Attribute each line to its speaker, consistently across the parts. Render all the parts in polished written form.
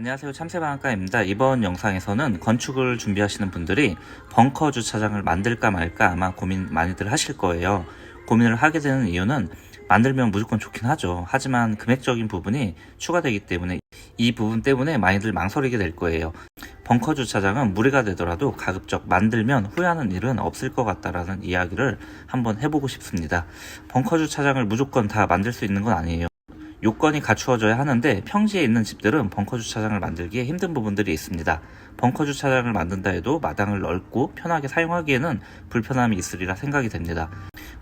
Speaker 1: 안녕하세요, 참새방앗간입니다. 이번 영상에서는 건축을 준비하시는 분들이 벙커 주차장을 만들까 말까 아마 고민 많이들 하실 거예요. 고민을 하게 되는 이유는 만들면 무조건 좋긴 하죠. 하지만 금액적인 부분이 추가되기 때문에 이 부분 때문에 많이들 망설이게 될 거예요. 벙커 주차장은 무리가 되더라도 가급적 만들면 후회하는 일은 없을 것 같다라는 이야기를 한번 해보고 싶습니다. 벙커 주차장을 무조건 다 만들 수 있는 건 아니에요. 요건이 갖추어져야 하는데 평지에 있는 집들은 벙커 주차장을 만들기에 힘든 부분들이 있습니다. 벙커 주차장을 만든다 해도 마당을 넓고 편하게 사용하기에는 불편함이 있으리라 생각이 됩니다.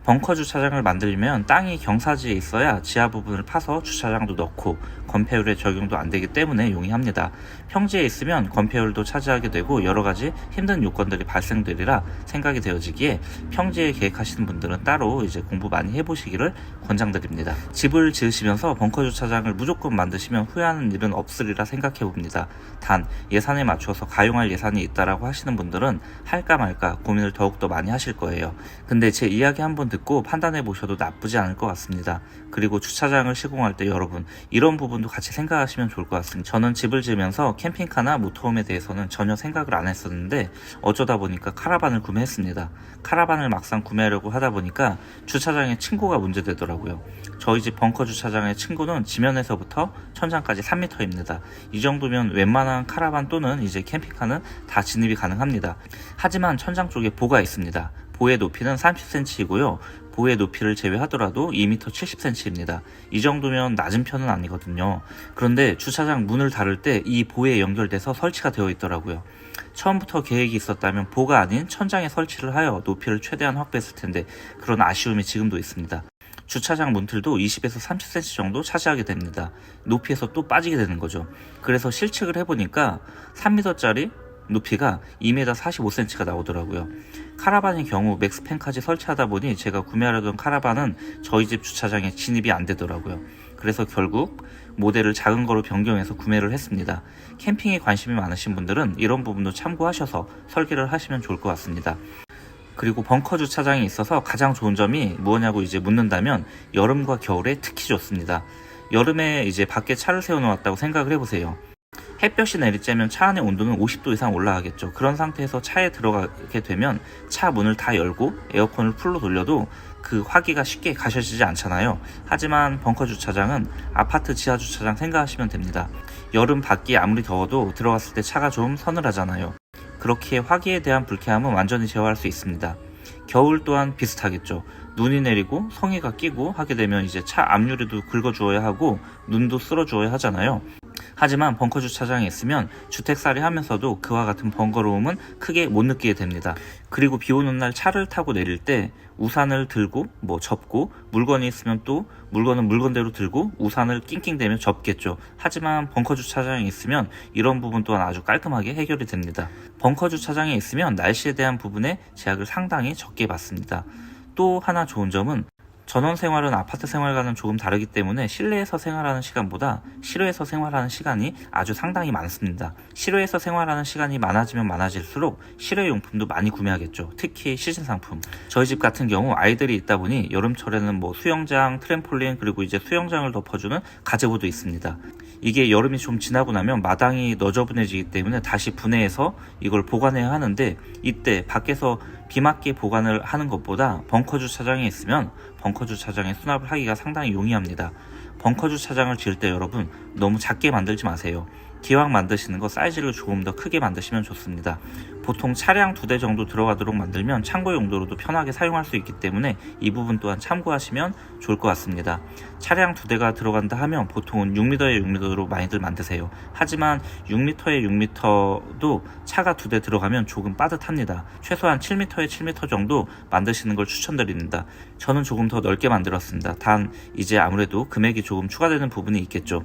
Speaker 1: 벙커 주차장을 만들려면 땅이 경사지에 있어야 지하 부분을 파서 주차장도 넣고 건폐율에 적용도 안 되기 때문에 용이합니다. 평지에 있으면 건폐율도 차지하게 되고 여러가지 힘든 요건들이 발생되리라 생각이 되어지기에 평지에 계획하시는 분들은 따로 이제 공부 많이 해보시기를 권장드립니다. 집을 지으시면서 벙커 주차장을 무조건 만드시면 후회하는 일은 없으리라 생각해 봅니다. 단 예산에 맞추어서 가용할 예산이 있다라고 하시는 분들은 할까 말까 고민을 더욱더 많이 하실 거예요. 근데 제 이야기 한번 듣고 판단해 보셔도 나쁘지 않을 것 같습니다. 그리고 주차장을 시공할 때 여러분 이런 부분도 같이 생각하시면 좋을 것 같습니다. 저는 집을 지으면서 캠핑카나 모터홈에 대해서는 전혀 생각을 안 했었는데 어쩌다 보니까 카라반을 구매했습니다. 카라반을 막상 구매하려고 하다 보니까 주차장에 층고가 문제되더라고요. 저희 집 벙커 주차장의 층고는 지면에서부터 천장까지 3m입니다. 이 정도면 웬만한 카라반 또는 이제 캠핑카는 다 진입이 가능합니다. 하지만 천장 쪽에 보가 있습니다. 보의 높이는 30cm이고요. 보의 높이를 제외하더라도 2m 70cm입니다. 이 정도면 낮은 편은 아니거든요. 그런데 주차장 문을 닫을 때 이 보에 연결돼서 설치가 되어 있더라고요. 처음부터 계획이 있었다면 보가 아닌 천장에 설치를 하여 높이를 최대한 확보했을 텐데 그런 아쉬움이 지금도 있습니다. 주차장 문틀도 20에서 30cm 정도 차지하게 됩니다. 높이에서 또 빠지게 되는 거죠. 그래서 실측을 해보니까 3m짜리 높이가 2m 45cm가 나오더라고요. 카라반의 경우 맥스팬까지 설치하다 보니 제가 구매하려던 카라반은 저희 집 주차장에 진입이 안 되더라고요. 그래서 결국 모델을 작은 거로 변경해서 구매를 했습니다. 캠핑에 관심이 많으신 분들은 이런 부분도 참고하셔서 설계를 하시면 좋을 것 같습니다. 그리고 벙커 주차장이 있어서 가장 좋은 점이 뭐냐고 이제 묻는다면 여름과 겨울에 특히 좋습니다. 여름에 이제 밖에 차를 세워놓았다고 생각을 해보세요. 햇볕이 내리쬐면 차 안의 온도는 50도 이상 올라가겠죠. 그런 상태에서 차에 들어가게 되면 차 문을 다 열고 에어컨을 풀로 돌려도 그 화기가 쉽게 가셔지지 않잖아요. 하지만 벙커 주차장은 아파트 지하 주차장 생각하시면 됩니다. 여름 밖이 아무리 더워도 들어갔을 때 차가 좀 서늘하잖아요. 그렇기에 화기에 대한 불쾌함은 완전히 제어할 수 있습니다. 겨울 또한 비슷하겠죠. 눈이 내리고 성에가 끼고 하게 되면 이제 차 앞유리도 긁어주어야 하고 눈도 쓸어주어야 하잖아요. 하지만 벙커 주차장에 있으면 주택살이 하면서도 그와 같은 번거로움은 크게 못 느끼게 됩니다. 그리고 비 오는 날 차를 타고 내릴 때 우산을 들고 접고 물건이 있으면 또 물건은 물건대로 들고 우산을 낑낑대며 접겠죠. 하지만 벙커 주차장에 있으면 이런 부분 또한 아주 깔끔하게 해결이 됩니다. 벙커 주차장에 있으면 날씨에 대한 부분에 제약을 상당히 적게 받습니다. 또 하나 좋은 점은 전원 생활은 아파트 생활과는 조금 다르기 때문에 실내에서 생활하는 시간보다 실외에서 생활하는 시간이 아주 상당히 많습니다. 실외에서 생활하는 시간이 많아지면 많아질수록 실외 용품도 많이 구매하겠죠. 특히 시즌 상품. 저희 집 같은 경우 아이들이 있다 보니 여름철에는 수영장, 트램폴린 그리고 이제 수영장을 덮어주는 가재보도 있습니다. 이게 여름이 좀 지나고 나면 마당이 너저분해지기 때문에 다시 분해해서 이걸 보관해야 하는데 이때 밖에서 비 맞게 보관을 하는 것보다 벙커 주차장에 있으면 벙커 주차장에 수납을 하기가 상당히 용이합니다. 벙커 주차장을 지을 때 여러분 너무 작게 만들지 마세요. 기왕 만드시는 거 사이즈를 조금 더 크게 만드시면 좋습니다. 보통 차량 2대 정도 들어가도록 만들면 창고 용도로도 편하게 사용할 수 있기 때문에 이 부분 또한 참고하시면 좋을 것 같습니다. 차량 2대가 들어간다 하면 보통은 6m에 6m로 많이들 만드세요. 하지만 6m에 6m도 차가 2대 들어가면 조금 빠듯합니다. 최소한 7m에 7m 정도 만드시는 걸 추천드립니다. 저는 조금 더 넓게 만들었습니다. 단 이제 아무래도 금액이 조금 추가되는 부분이 있겠죠.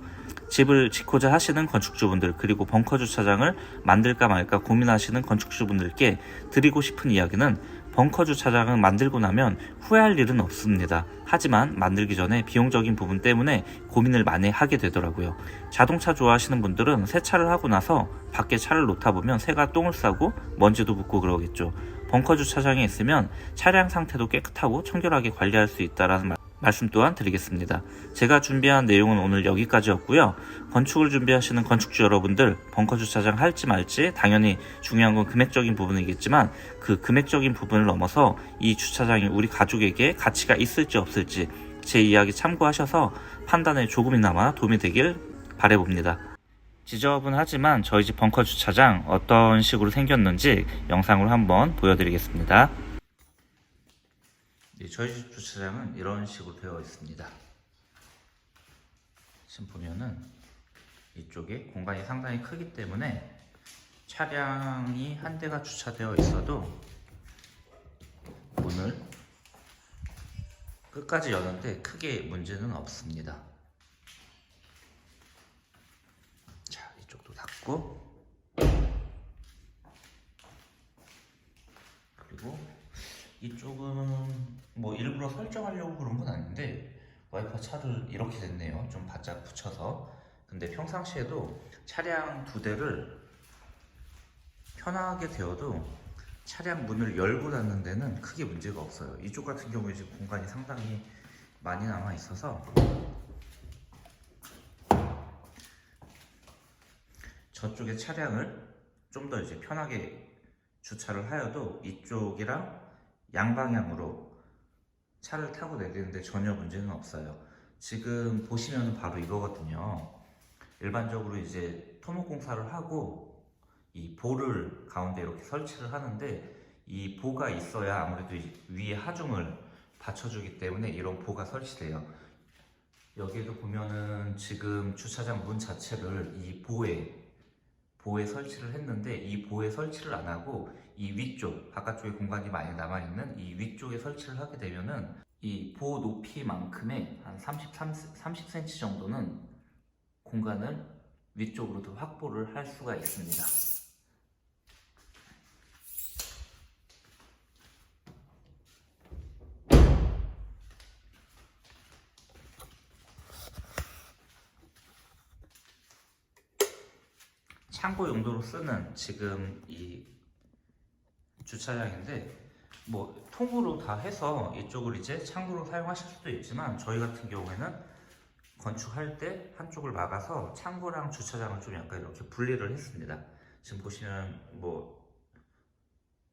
Speaker 1: 집을 짓고자 하시는 건축주분들 그리고 벙커 주차장을 만들까 말까 고민하시는 건축주분들께 드리고 싶은 이야기는 벙커 주차장은 만들고 나면 후회할 일은 없습니다. 하지만 만들기 전에 비용적인 부분 때문에 고민을 많이 하게 되더라고요. 자동차 좋아하시는 분들은 세차를 하고 나서 밖에 차를 놓다 보면 새가 똥을 싸고 먼지도 묻고 그러겠죠. 벙커 주차장에 있으면 차량 상태도 깨끗하고 청결하게 관리할 수 있다는 말씀 또한 드리겠습니다. 제가 준비한 내용은 오늘 여기까지였고요. 건축을 준비하시는 건축주 여러분들, 벙커 주차장 할지 말지 당연히 중요한 건 금액적인 부분이겠지만 그 금액적인 부분을 넘어서 이 주차장이 우리 가족에게 가치가 있을지 없을지 제 이야기 참고하셔서 판단에 조금이나마 도움이 되길 바라봅니다. 지저분하지만 저희 집 벙커 주차장 어떤 식으로 생겼는지 영상으로 한번 보여드리겠습니다. 저희 집 주차장은 이런 식으로 되어 있습니다. 지금 보면은 이쪽에 공간이 상당히 크기 때문에 차량이 한 대가 주차되어 있어도 문을 끝까지 여는데 크게 문제는 없습니다. 자, 이쪽도 닫고, 그리고 이쪽은 뭐 일부러 설정하려고 그런 건 아닌데 와이퍼 차를 이렇게 됐네요. 좀 바짝 붙여서. 근데 평상시에도 차량 두 대를 편하게 되어도 차량 문을 열고 닫는 데는 크게 문제가 없어요. 이쪽 같은 경우에 지금 공간이 상당히 많이 남아 있어서 저쪽에 차량을 좀 더 이제 편하게 주차를 하여도 이쪽이랑 양방향으로 차를 타고 내리는데 전혀 문제는 없어요. 지금 보시면 바로 이거거든요. 일반적으로 이제 토목 공사를 하고 이 보를 가운데 이렇게 설치를 하는데 이 보가 있어야 아무래도 위에 하중을 받쳐주기 때문에 이런 보가 설치돼요. 여기에도 보면은 지금 주차장 문 자체를 이 보에 설치를 했는데 이 보에 설치를 안 하고 이 위쪽, 바깥쪽에 공간이 많이 남아있는 이 위쪽에 설치를 하게 되면은 이 보 높이만큼의 한 30cm 정도는 공간을 위쪽으로도 확보를 할 수가 있습니다. 창고 용도로 쓰는 지금 이 주차장인데 뭐 통으로 다 해서 이쪽을 이제 창고로 사용하실 수도 있지만 저희 같은 경우에는 건축할 때 한쪽을 막아서 창고랑 주차장을 좀 약간 이렇게 분리를 했습니다. 지금 보시면 뭐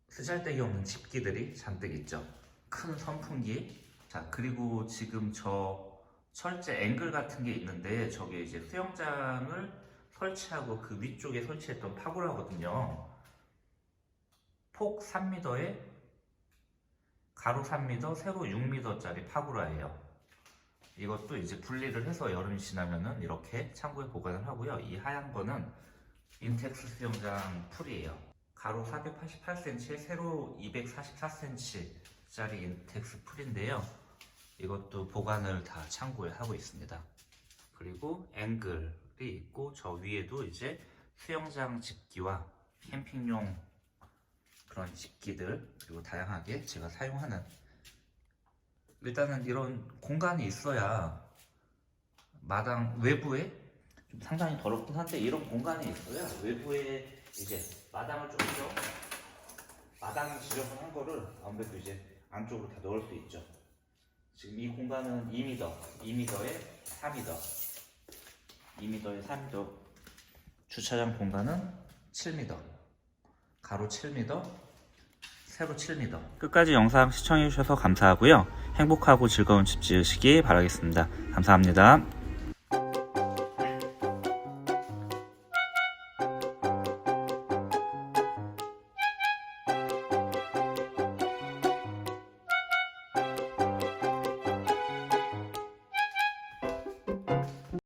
Speaker 1: 쓰잘데기 없는 집기들이 잔뜩 있죠. 큰 선풍기. 자, 그리고 지금 저 철제 앵글 같은 게 있는데 저게 이제 수영장을 설치하고 그 위쪽에 설치했던 파고라거든요. 폭 3m에 가로 3m, 세로 6m짜리 파고라예요. 이것도 이제 분리를 해서 여름이 지나면은 이렇게 창고에 보관을 하고요. 이 하얀 거는 인텍스 수영장 풀이에요. 가로 488cm, 세로 244cm짜리 인텍스 풀인데요. 이것도 보관을 다 창고에 하고 있습니다. 그리고 앵글이 있고 저 위에도 이제 수영장 집기와 캠핑용 그런 집기들, 그리고 다양하게 제가 사용하는, 일단은 이런 공간이 있어야 마당 외부에 좀 상당히 더럽긴 한데 이런 공간이 있어야 외부에 이제 마당을 좀 더 마당이 지저분한 거를 아무래도 이제 안쪽으로 다 넣을 수 있죠. 지금 이 공간은 2m에 4m, 2m에 3m, 주차장 공간은 7m, 가로 7m, 세로 7m. 끝까지 영상 시청해주셔서 감사하고요. 행복하고 즐거운 집 지으시기 바라겠습니다. 감사합니다.